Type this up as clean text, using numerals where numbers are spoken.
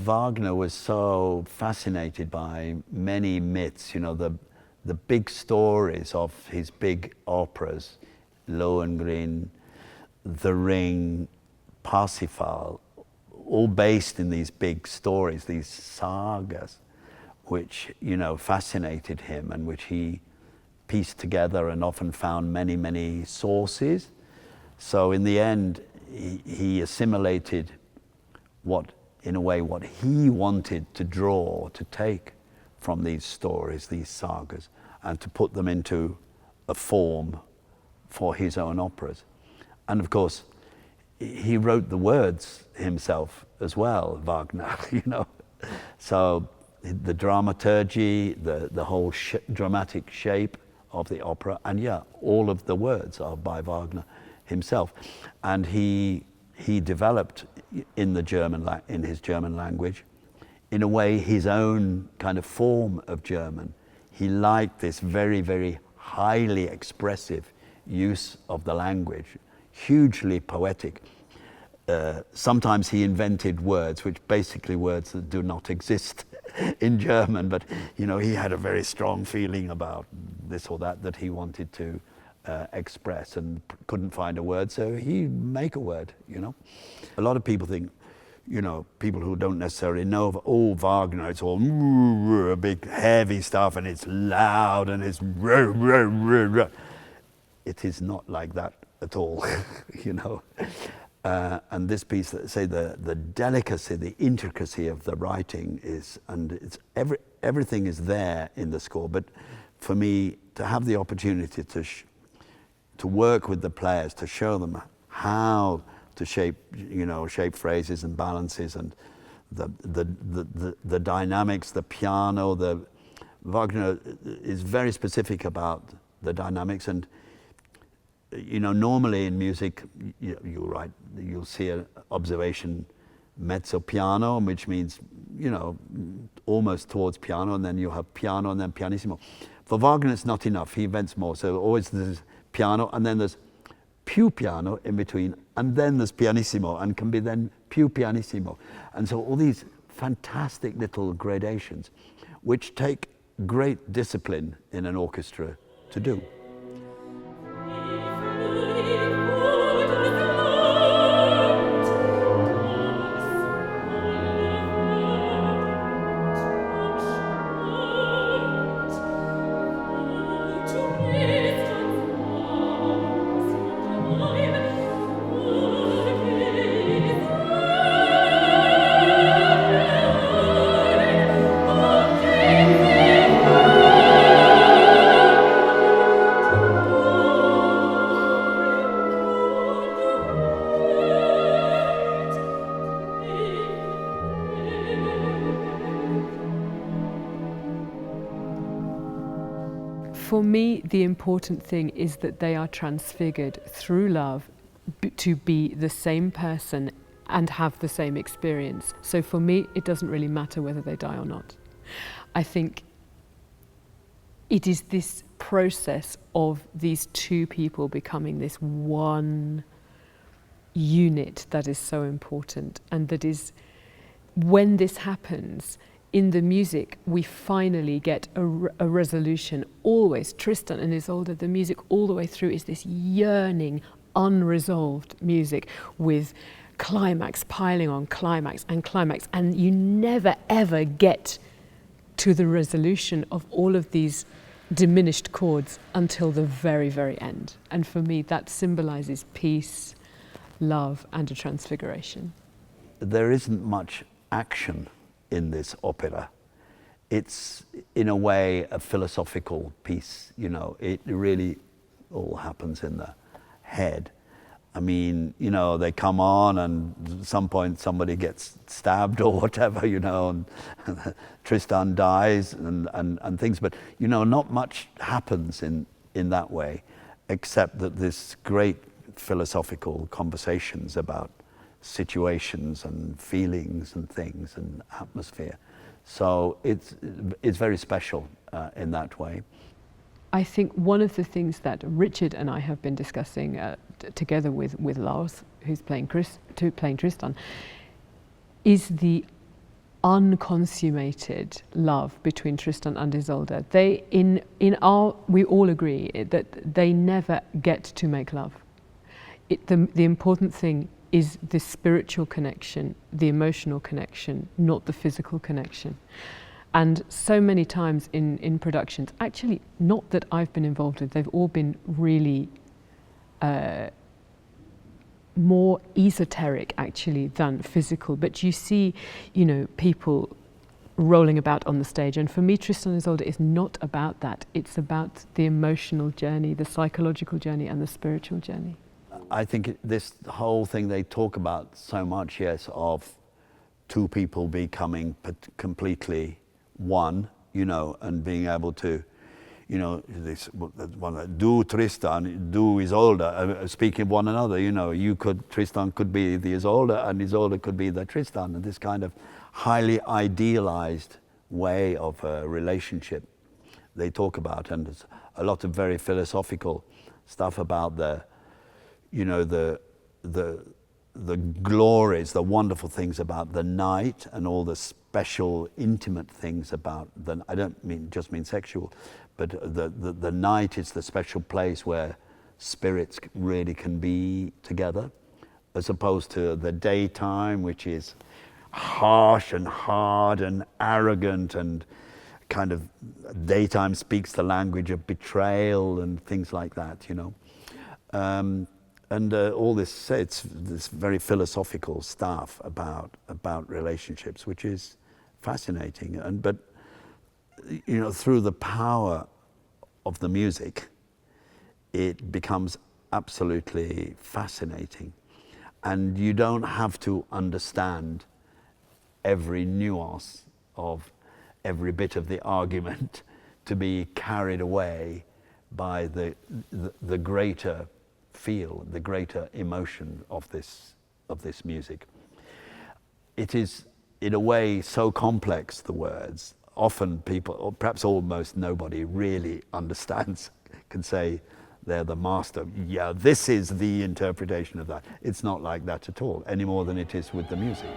Wagner was so fascinated by many myths, you know, the big stories of his big operas, Lohengrin, The Ring, Parsifal, all based in these big stories, these sagas, which, you know, fascinated him and which he pieced together and often found many, many sources. So in the end, he assimilated in a way, what he wanted to draw, to take from these stories, these sagas, and to put them into a form for his own operas. And of course, he wrote the words himself as well, Wagner, you know. So the dramaturgy, the whole dramatic shape of the opera, and yeah, all of the words are by Wagner himself. And he developed in his German language, in a way, his own kind of form of German. He liked this very, very highly expressive use of the language, hugely poetic. Sometimes he invented words, which basically words that do not exist in German, but you know, he had a very strong feeling about this or that he wanted to express and couldn't find a word, so he'd make a word, you know. A lot of people think, you know, people who don't necessarily know of, oh, Wagner, it's all big heavy stuff and it's loud and it's it is not like that at all, you know. And this piece, say the delicacy, the intricacy of the writing is, and it's everything is there in the score. But for me, to have the opportunity to work with the players, to show them how to shape phrases and balances and the dynamics, the piano, Wagner is very specific about the dynamics. And you know, normally in music, you'll see an observation mezzo piano, which means, you know, almost towards piano, and then you have piano and then pianissimo. For Wagner, it's not enough. He invents more. So always there's piano, and then there's più piano in between, and then there's pianissimo, and can be then più pianissimo. And so all these fantastic little gradations, which take great discipline in an orchestra to do. For me, the important thing is that they are transfigured through love to be the same person and have the same experience. So for me, it doesn't really matter whether they die or not. I think it is this process of these two people becoming this one unit that is so important, and that is, when this happens, in the music, we finally get a resolution. Always, Tristão and Isolda, the music all the way through is this yearning, unresolved music with climax piling on climax, and you never ever get to the resolution of all of these diminished chords until the very, very end. And for me, that symbolizes peace, love, and a transfiguration. There isn't much action in this opera. It's, in a way, a philosophical piece, you know. It really all happens in the head. I mean, you know, they come on and at some point somebody gets stabbed or whatever, you know, and Tristão dies and things, but, you know, not much happens in that way, except that this great philosophical conversations about situations and feelings and things and atmosphere. So it's very special in that way. I think one of the things that Richard and I have been discussing together with Lars, who's playing Tristão, is the unconsummated love between Tristão and Isolda. We all agree that they never get to make love. The important thing is the spiritual connection, the emotional connection, not the physical connection. And so many times in productions, actually not that I've been involved with, they've all been really more esoteric actually than physical, but you see, people rolling about on the stage, and for me Tristão and Isolda is not about that. It's about the emotional journey, the psychological journey and the spiritual journey. I think this whole thing they talk about so much, yes, of two people becoming completely one, and being able to, this one, do Tristão, do Isolda, speaking one another. Tristão could be the Isolda, and Isolda could be the Tristão, and this kind of highly idealized way of a relationship they talk about, and there's a lot of very philosophical stuff about the glories, the wonderful things about the night, and all the special, intimate things about I don't just mean sexual, but the night is the special place where spirits really can be together, as opposed to the daytime, which is harsh and hard and arrogant, and kind of daytime speaks the language of betrayal and things like that, And all this, it's this very philosophical stuff about relationships, which is fascinating. But through the power of the music, it becomes absolutely fascinating. And you don't have to understand every nuance of every bit of the argument to be carried away by the greater feel, the greater emotion of this music. It is, in a way, so complex, the words. Often people, or perhaps almost nobody, really understands, can say they're the master. Yeah, this is the interpretation of that. It's not like that at all, any more than it is with the music,